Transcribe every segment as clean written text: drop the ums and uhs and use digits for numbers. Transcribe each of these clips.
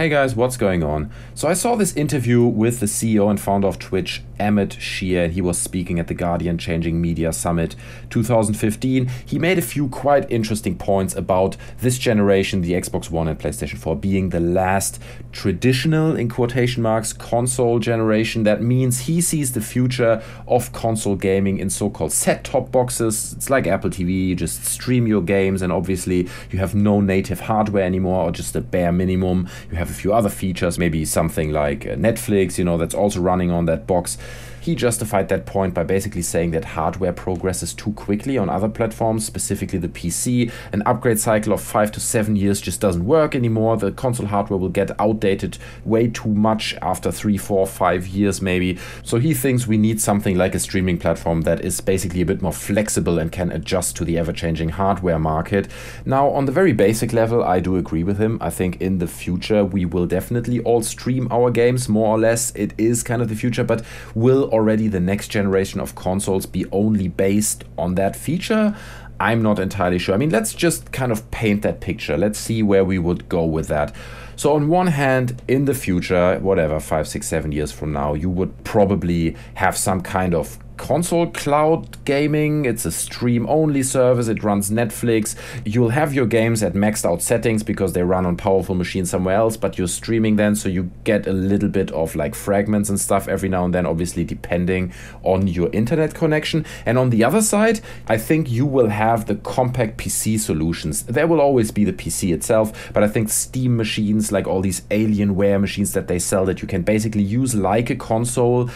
Hey guys, what's going on? So I saw this interview with the CEO and founder of Twitch, Emmett Shear. He was speaking at the Guardian Changing Media Summit 2015. He made a few quite interesting points about this generation, the Xbox One and PlayStation 4, being the last traditional, in quotation marks, console generation. That means he sees the future of console gaming in so-called set-top boxes. It's like Apple TV, you just stream your games, and obviously you have no native hardware anymore, or just a bare minimum. You have a few other features, maybe something like Netflix, that's also running on that box. He justified that point by basically saying that hardware progresses too quickly on other platforms, specifically the PC. An upgrade cycle of 5 to 7 years just doesn't work anymore. The console hardware will get outdated way too much after 3, 4, 5 years maybe. So he thinks we need something like a streaming platform that is basically a bit more flexible and can adjust to the ever-changing hardware market. Now, on the very basic level, I do agree with him. I think in the future we will definitely all stream our games, more or less. It is kind of the future, but will already the next generation of consoles be only based on that feature? I'm not entirely sure. I mean, let's just kind of paint that picture. Let's see where we would go with that. So on one hand, in the future, whatever, 5, 6, 7 years from now, you would probably have some kind of console cloud gaming. It's a stream-only service. It runs Netflix. You'll have your games at maxed out settings because they run on powerful machines somewhere else, but you're streaming then, so you get a little bit of like fragments and stuff every now and then, obviously depending on your internet connection. And on the other side, I think you will have the compact PC solutions. There will always be the PC itself, but I think Steam machines, like all these Alienware machines that they sell that you can basically use like a console,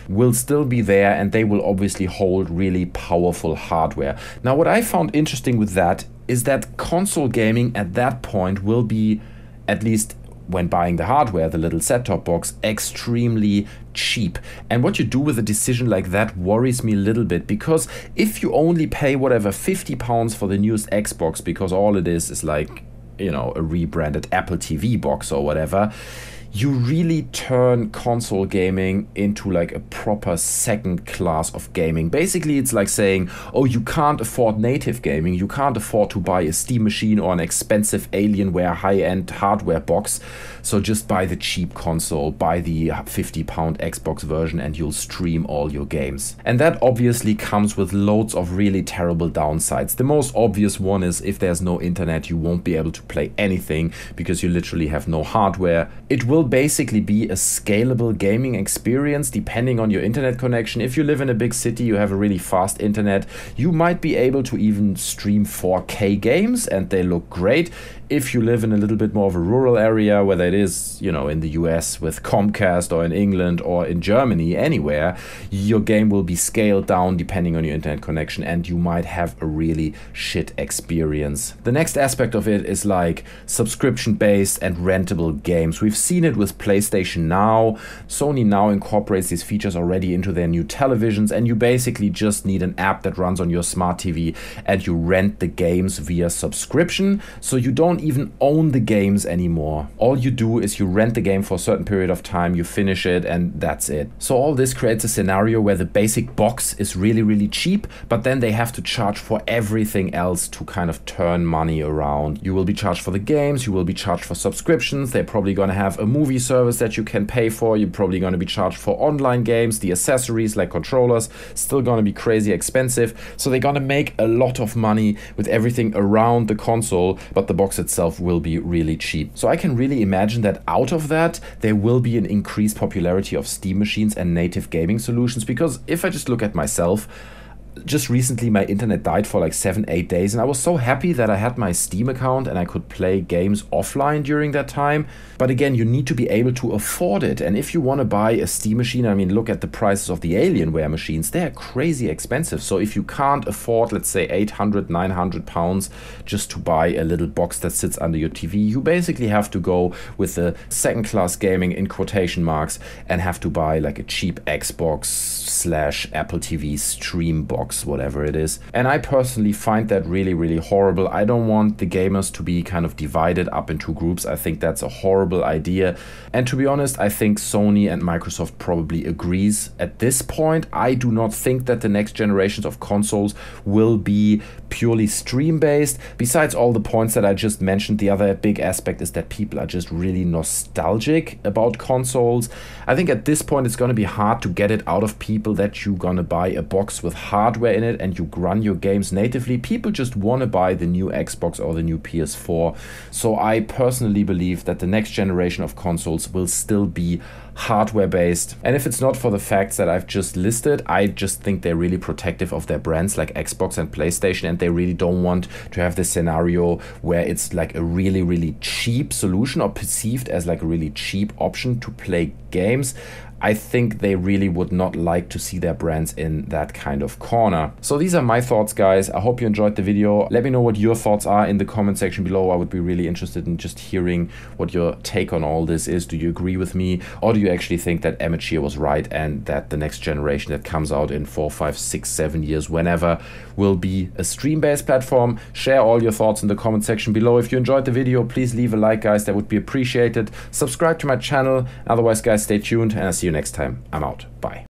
will still be there, and they will obviously hold really powerful hardware. Now, what I found interesting with that is that console gaming at that point will be, at least when buying the hardware, the little set-top box, extremely cheap. And what you do with a decision like that worries me a little bit, because if you only pay whatever £50 for the newest Xbox, because all it is like, a rebranded Apple TV box or whatever, you really turn console gaming into like a proper second class of gaming. Basically, it's like saying, oh, you can't afford native gaming, you can't afford to buy a Steam machine or an expensive Alienware high-end hardware box, so just buy the cheap console, buy the £50 Xbox version, and you'll stream all your games. And that obviously comes with loads of really terrible downsides. The most obvious one is if there's no internet, you won't be able to play anything because you literally have no hardware. It will basically be a scalable gaming experience depending on your internet connection. If you live in a big city, you have a really fast internet, you might be able to even stream 4K games and they look great. If you live in a little bit more of a rural area, whether it is, in the US with Comcast, or in England, or in Germany, anywhere, your game will be scaled down depending on your internet connection, and you might have a really shit experience. The next aspect of it is like subscription-based and rentable games. We've seen it with PlayStation Now. Sony now incorporates these features already into their new televisions, and you basically just need an app that runs on your smart TV, and you rent the games via subscription, so you don't even own the games anymore. All you do is you rent the game for a certain period of time, you finish it, and that's it. So all this creates a scenario where the basic box is really, really cheap, but then they have to charge for everything else to kind of turn money around. You will be charged for the games, you will be charged for subscriptions, they're probably going to have a movie service that you can pay for, you're probably going to be charged for online games, the accessories like controllers, still going to be crazy expensive. So they're going to make a lot of money with everything around the console, but the box itself will be really cheap. So I can really imagine that out of that, there will be an increased popularity of Steam machines and native gaming solutions, because if I just look at myself, just recently my internet died for like 7-8 days, and I was so happy that I had my Steam account and I could play games offline during that time. But again, you need to be able to afford it, and if you want to buy a Steam machine, I mean, look at the prices of the Alienware machines, they're crazy expensive. So if you can't afford, let's say, £800-900 just to buy a little box that sits under your TV, you basically have to go with the second class gaming in quotation marks and have to buy like a cheap Xbox/Apple TV stream box, whatever it is. And I personally find that really, really horrible. I don't want the gamers to be kind of divided up into groups. I think that's a horrible idea. And to be honest, I think Sony and Microsoft probably agrees at this point. I do not think that the next generations of consoles will be purely stream-based. Besides all the points that I just mentioned, the other big aspect is that people are just really nostalgic about consoles. I think at this point it's going to be hard to get it out of people that you're going to buy a box with hardware in it and you run your games natively. People just want to buy the new Xbox or the new PS4. So I personally believe that the next generation of consoles will still be hardware based. And if it's not for the facts that I've just listed, I just think they're really protective of their brands like Xbox and PlayStation, and they really don't want to have this scenario where it's like a really cheap solution or perceived as like a really cheap option to play games. I think they really would not like to see their brands in that kind of corner. So these are my thoughts, guys. I hope you enjoyed the video. Let me know what your thoughts are in the comment section below. I would be really interested in just hearing what your take on all this is. Do you agree with me, or do you actually think that Emmett Shear was right and that the next generation that comes out in 4, 5, 6, 7 years, whenever, will be a stream-based platform? Share all your thoughts in the comment section below. If you enjoyed the video, please leave a like, guys. That would be appreciated. Subscribe to my channel. Otherwise, guys, stay tuned and I'll see you next time. I'm out. Bye.